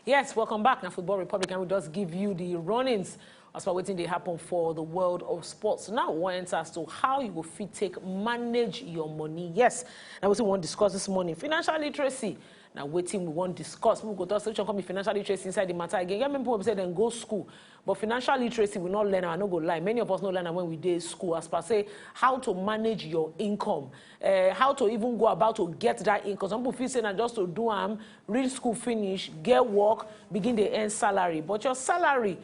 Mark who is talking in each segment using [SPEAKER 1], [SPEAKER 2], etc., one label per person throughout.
[SPEAKER 1] Yes, welcome back. Now, Football Republic, and we just give you the run-ins as far waiting they happen for the world of sports. Now, we enter as to how you will fit take manage your money. Yes, now we want to discuss this morning financial literacy. Now, waiting we want to discuss. We go to such a financial literacy inside the matter again. Remember, people say then go school, but financial literacy we not learn. I no go lie. Many of us not learn when we did school. As per say, how to manage your income, how to even go about to get that income. Some people feel saying just to do read school, finish, get work, begin to earn salary. But your salary,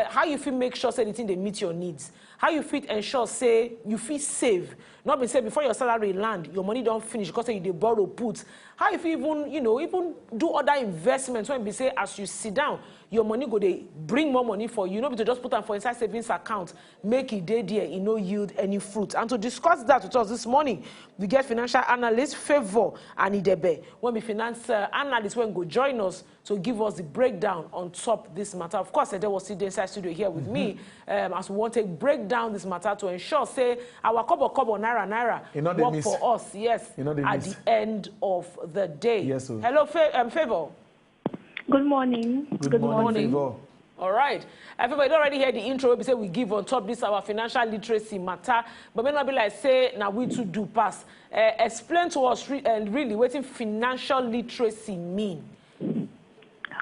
[SPEAKER 1] how you feel make sure say anything they meet your needs. How you fit ensure say you fit save. Not be say before your salary land, your money don't finish because you dey borrow put. How if you even even do other investments when be say as you sit down, your money go they bring more money for you. No be to just put them for inside savings account, make it day there, it no yield any fruit. And to discuss that with us this morning, we get financial analyst Favor and Idebe. When we finance analyst when go join us to give us the breakdown on top this matter. Of course, there was still the inside studio here with me as we want to break down this matter to ensure say our kobo naira work for us. Yes, at the end of the day.
[SPEAKER 2] Yes, sir.
[SPEAKER 1] Hello, Favor.
[SPEAKER 3] Good morning.
[SPEAKER 2] Good morning. Favor.
[SPEAKER 1] All right. Everybody already heard the intro. We say we give on top this our financial literacy matter, but may not be like say now we to do pass. Explain to us really what financial literacy mean.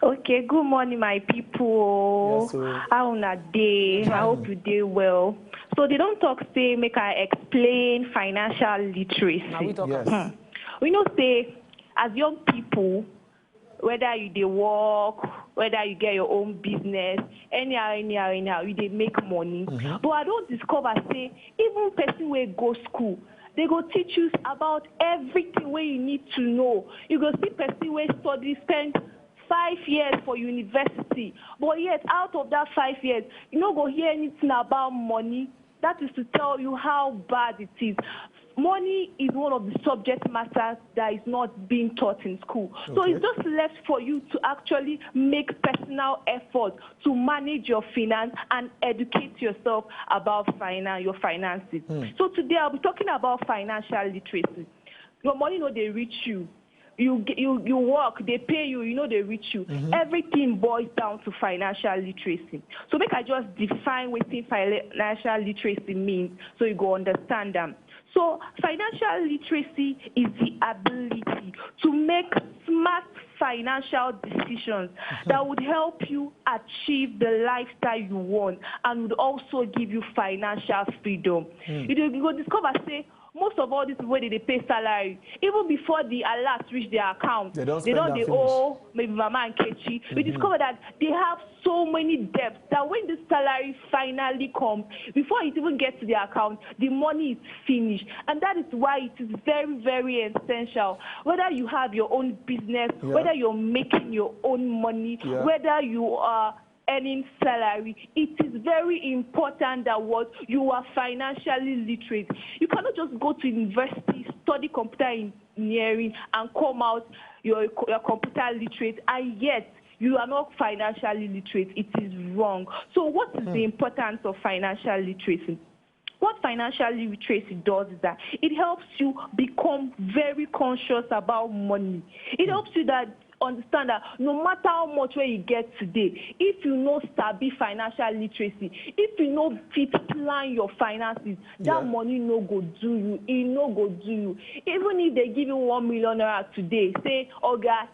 [SPEAKER 3] Okay, good morning, my people.
[SPEAKER 2] Yes, sir.
[SPEAKER 3] How on a day? I hope you do well. So they don't talk say make I explain financial literacy.
[SPEAKER 1] Now we talk.
[SPEAKER 2] Yes.
[SPEAKER 3] We know say as young people, whether you dey work, whether you get your own business, anyhow, you dey make money. But I don't discover say even person where go school, they go teach you about everything where you need to know. You go see person where study spend 5 years for university, but yet out of that 5 years, you no go hear anything about money. That is to tell you how bad it is. Money is one of the subject matters that is not being taught in school. Okay. So it's just left for you to actually make personal effort to manage your finance and educate yourself about your finances. So today I'll be talking about financial literacy. Your money they reach you. You work, they pay you, they reach you. Everything boils down to financial literacy. So make I just define what financial literacy means so you go understand them. So financial literacy is the ability to make smart financial decisions that would help you achieve the lifestyle you want and would also give you financial freedom. You go discover, say, most of all these people they pay salary, even before the alert reach their account, they owe maybe Mama and Kechi. We discover that they have so many debts that when the salary finally comes, before it even gets to their account, the money is finished. And that is why it is very, very essential. Whether you have your own business, whether you're making your own money, whether you are earning salary, it is very important that you are financially literate. You cannot just go to university, study computer engineering, and come out you're computer literate, and yet you are not financially literate. It is wrong. So what is the importance of financial literacy? What financial literacy does is that it helps you become very conscious about money. It helps you understand that no matter how much where you get today, if you know sabi financial literacy, if you know fit plan your finances, that money no go do you. It no go do you. Even if they give you 1 million naira today, say, Oga,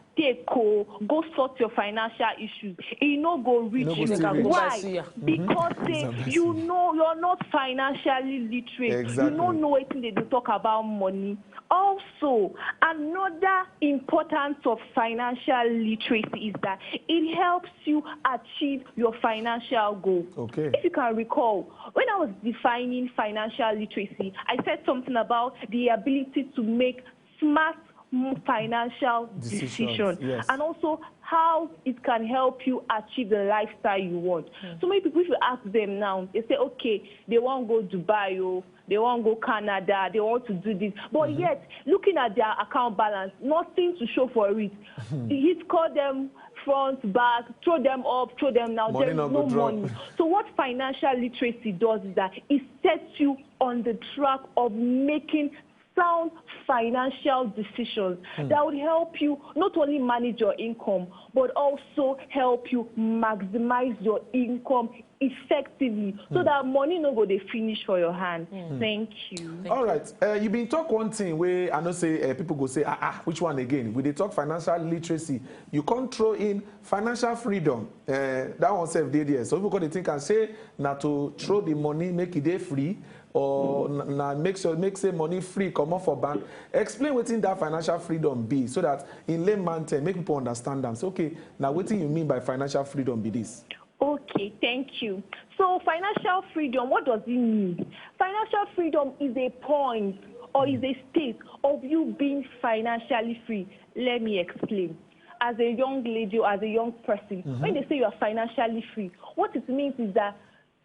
[SPEAKER 3] go sort your financial issues. It no go reach you. Why? Because you know you're not financially literate. Exactly. You don't know anything they do talk about money. Also, another importance of financial literacy is that it helps you achieve your financial goal. Okay. If you can recall, when I was defining financial literacy, I said something about the ability to make smart financial decisions. Yes. And also how it can help you achieve the lifestyle you want. So many people, if you ask them now, they say, okay, they want to go Dubai, they want to go Canada, they want to do this. But yet, looking at their account balance, nothing to show for it. He's called them front, back, throw them up, throw them down. There is no money. So what financial literacy does is that it sets you on the track of making sound financial decisions that would help you not only manage your income, but also help you maximize your income effectively so that money no go dey finish for your hand. Thank you.
[SPEAKER 2] All right. You been talk one thing where I know say people go say, which one again? We dey talk financial literacy. You can't throw in financial freedom. That one self did there. So people go think and say, now to throw the money, make it day free, or make say money free come off for bank. Explain what in that financial freedom be so that in layman terms make people understand them. So okay, now what do you mean by financial freedom be this?
[SPEAKER 3] Okay, thank you. So financial freedom, what does it mean? Financial freedom is a point or is a state of you being financially free. Let me explain. As a young lady or as a young person, when they say you are financially free, what it means is that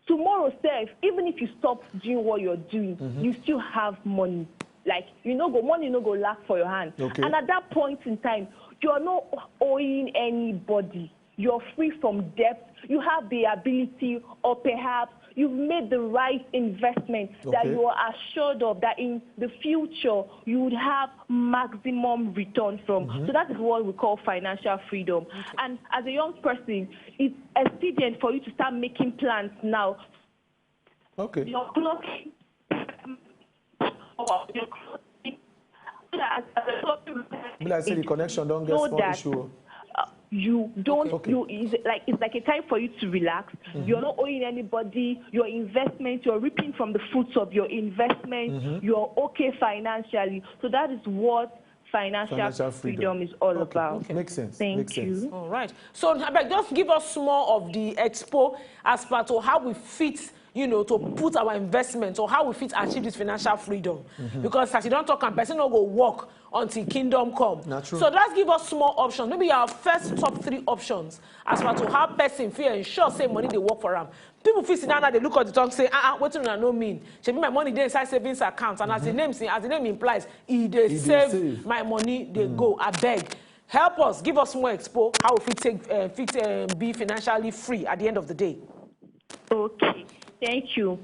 [SPEAKER 3] tomorrow, self, even if you stop doing what you're doing, you still have money. Like, money no go lack for your hand.
[SPEAKER 2] Okay.
[SPEAKER 3] And at that point in time, you're not owing anybody. You're free from debt. You have the ability, or perhaps you've made the right investment that you are assured of that in the future you would have maximum return from. So that is what we call financial freedom. And as a young person, it's expedient for you to start making plans now.
[SPEAKER 2] Okay.
[SPEAKER 3] Your clock.
[SPEAKER 2] But I say the connection don't get small issue.
[SPEAKER 3] You don't, it's like a time for you to relax. You're not owing anybody your investment, you're reaping from the fruits of your investment, you're okay financially. So that is what financial freedom is all about.
[SPEAKER 2] Okay. Makes sense.
[SPEAKER 3] Thank you.
[SPEAKER 1] All right. So just give us more of the expo as part of how we fit, to put our investments or how we fit achieve this financial freedom. Because as you don't talk, and person don't go work until kingdom come. So let's give us small options. Maybe our first top 3 options as far to how person feel ensure say money they work for them. People feel sit down and they look at the talk say, what do I know mean? Should be my money there inside savings account, and as the name implies, they save my money, they go. I beg. Help us, give us more expo how we fit be financially free at the end of the day.
[SPEAKER 3] Okay, thank you.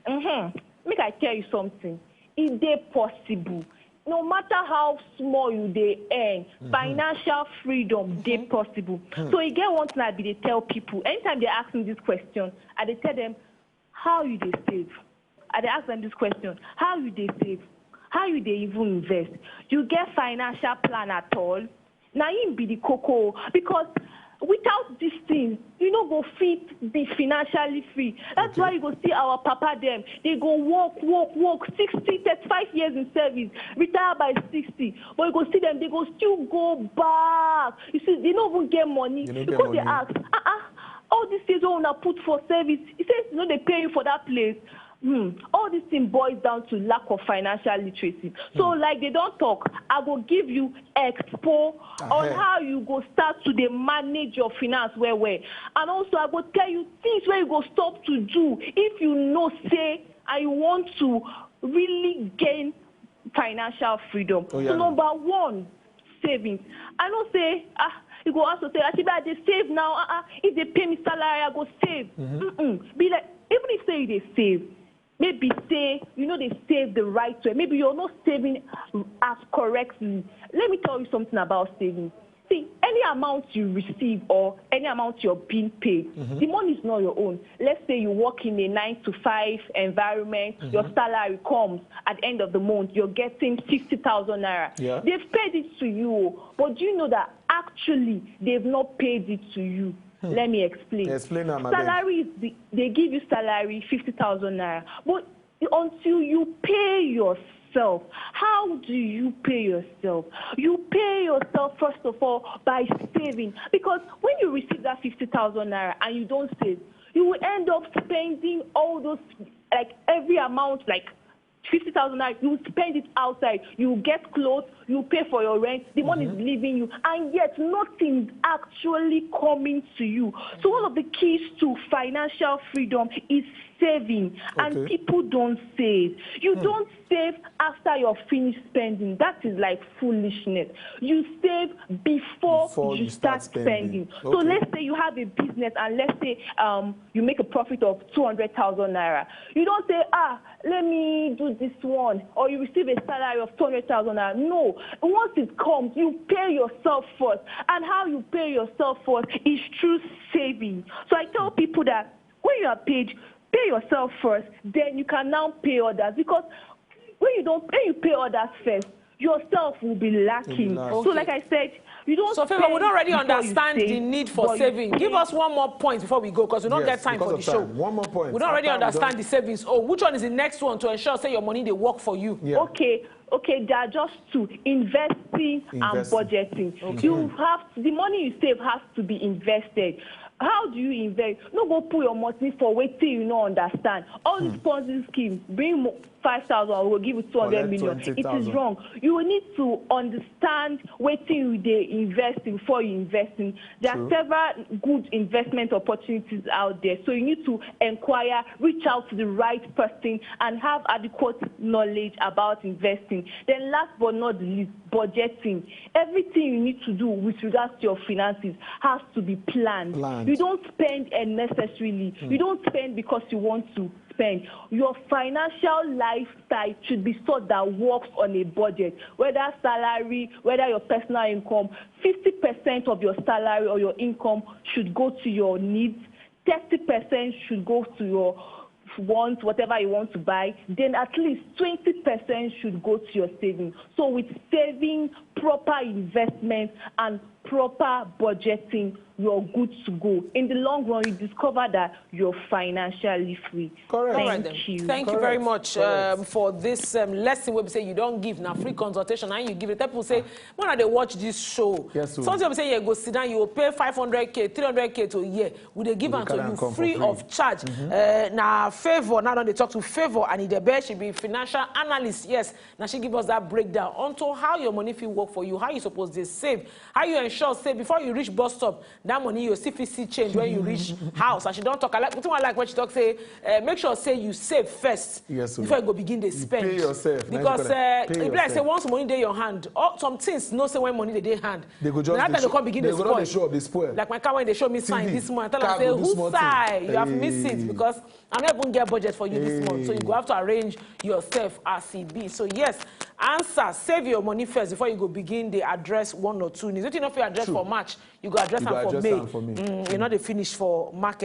[SPEAKER 3] Make I tell you something. Is it possible? No matter how small you they earn, financial freedom they possible. So you get one thing I be they tell people anytime they ask me this question, I they tell them how you they save. I they ask them this question: how you they save? How you they even invest? You get financial plan at all? Now you be the cocoa because without this thing, you know, go fit be financially free. That's why you go see our papa them. They go work 60, 35 years in service, retire by 60. But you go see them, they go still go back. You see, they don't even get money. Because they ask, all these things you want to put for service, he says, they pay you for that place. All this thing boils down to lack of financial literacy. So like they don't talk, I will give you expo on how you go start to manage your finance well. And also I will tell you things where you go stop to do if you know say and you want to really gain financial freedom. So number 1, savings. I don't say you go also say actually I they save now. If they pay me salary, I go save. Be like even if say they save. Maybe say, they save the right way. Maybe you're not saving as correctly. Let me tell you something about savings. See, any amount you receive or any amount you're being paid, the money is not your own. Let's say you work in a 9-to-5 environment, your salary comes at the end of the month, you're getting 50,000 naira. Yeah. They've paid it to you, but do you know that actually they've not paid it to you? Let me explain. Salary is they give you salary 50,000 naira, but until you pay yourself, how do you pay yourself? You pay yourself first of all by saving, because when you receive that 50,000 naira and you don't save, you will end up spending all those every amount 50,000 naira, you spend it outside, you get clothes, you pay for your rent, the money is leaving you, and yet nothing actually coming to you. So one of the keys to financial freedom is saving, and people don't save. You don't save after you're finished spending. That is like foolishness. You save before you start spending.
[SPEAKER 2] Okay.
[SPEAKER 3] So let's say you have a business and let's say you make a profit of 200,000 naira. You don't say, let me do this one, or you receive a salary of 200,000 naira. No. Once it comes, you pay yourself first. And how you pay yourself first is through saving. So I tell people that when you are paid, pay yourself first, then you can now pay others. Because when you pay others first, yourself will be lacking.
[SPEAKER 1] Okay.
[SPEAKER 3] So like I said, you don't.
[SPEAKER 1] So Favor, we don't already understand the need for saving. Give us one more point before we go, because we don't get time for the show.
[SPEAKER 2] One more point.
[SPEAKER 1] We don't already understand the savings. Oh, which one is the next one to ensure say your money they work for you?
[SPEAKER 2] Yeah.
[SPEAKER 3] Okay, there are just two: investing and budgeting. Okay. You have the money you save has to be invested. How do you invest? No go put your money for waiting you no understand. All these Ponzi schemes, bring 5,000, I will give you 200 million. It is wrong. You will need to understand waiting they invest in before you invest in. There are several good investment opportunities out there. So you need to inquire, reach out to the right person, and have adequate knowledge about investing. Then last but not least, budgeting. Everything you need to do with regards to your finances has to be planned. You don't spend unnecessarily. You don't spend because you want to spend. Your financial lifestyle should be so that works on a budget, whether salary, whether your personal income. 50% of your salary or your income should go to your needs. 30% should go to your wants, whatever you want to buy. Then at least 20% should go to your savings. So with saving, proper investment, and proper budgeting, you're good to go. In the long run, you discover that you're financially free.
[SPEAKER 2] Correct.
[SPEAKER 3] Thank you.
[SPEAKER 1] Thank you very much for this lesson where we say you don't give now free consultation and you give it. People say, when they watch this show, sometimes say you go sit down, you will pay 500K, 300K to a year. Will they give them to you free of charge? Now, Favor, now they talk to Favor, and in the best, she be financial analyst. Yes, now she give us that breakdown onto how your money feel work for you, how you supposed to save, how you ensure, say, before you reach bus stop, that money you see change when you reach house. And she don't talk. I like when she talk, say, make sure say you save first before you go begin to spend.
[SPEAKER 2] Pay yourself.
[SPEAKER 1] Because if like say once money in your hand, some things no say when money they hand.
[SPEAKER 2] They go just
[SPEAKER 1] they come begin to
[SPEAKER 2] spoil.
[SPEAKER 1] Like my car when they show me sign this month, I tell them say whose side you have missed it because I'm not even get budget for you this month. So you go have to arrange yourself as it be. So yes, answer, save your money first before you go begin the address 1 or 2 needs. If you know if you address for March, you go address them for May. You're not the finish for market.